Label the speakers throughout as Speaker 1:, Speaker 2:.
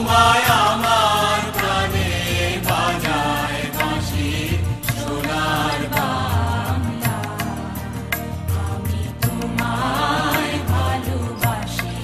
Speaker 1: তোমায় আমার প্রাণে বাজায় বাঁশি সোনার বাংলা, আমি তোমায় ভালোবাসি।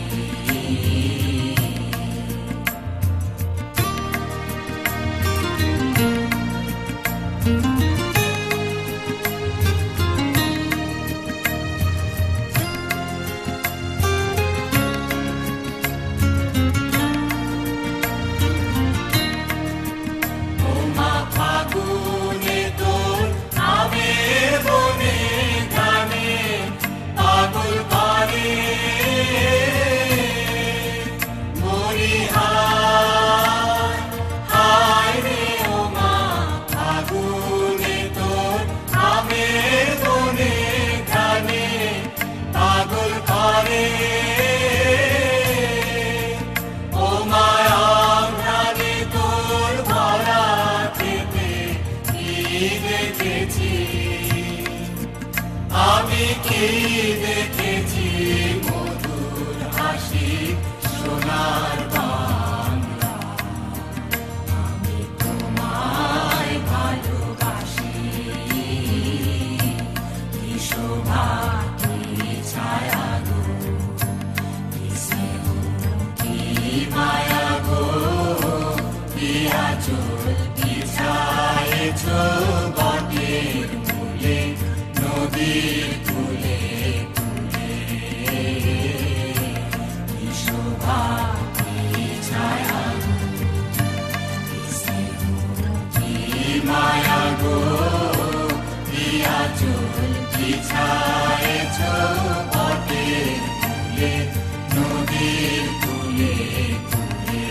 Speaker 1: আমি কি দেখেছি মধুর হাসি সোনার বাংলা, আমি তোমায় ভালোবাসি। কি শোভা কি ছায়া গো, কি স্নেহ কি মায়া গো, কি আঁচল বিছায়েছ বটের মূলে নদীর কূলে কূলে। কি শোভা কি ছায়া গো, কি স্নেহ কি মায়া গো, কি আঁচল বিছায়েছ বটের মূলে নদীর কূলে কূলে।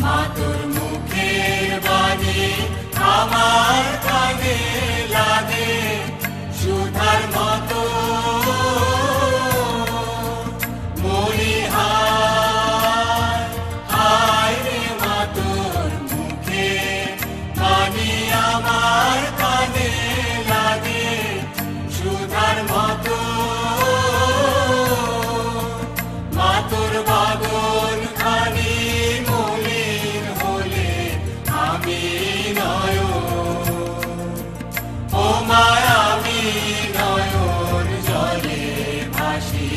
Speaker 1: মা তোর মুখের বাণী আমার কানে লাগে সুধার মতো, মরিহার হায় রে মা তোর মুখের বাণী আমার কানে লাগে সুধার মতো। মা তোর বাদন খানি মলিন হলে আমি ও মা আমি নয়ন জলে ভাসি।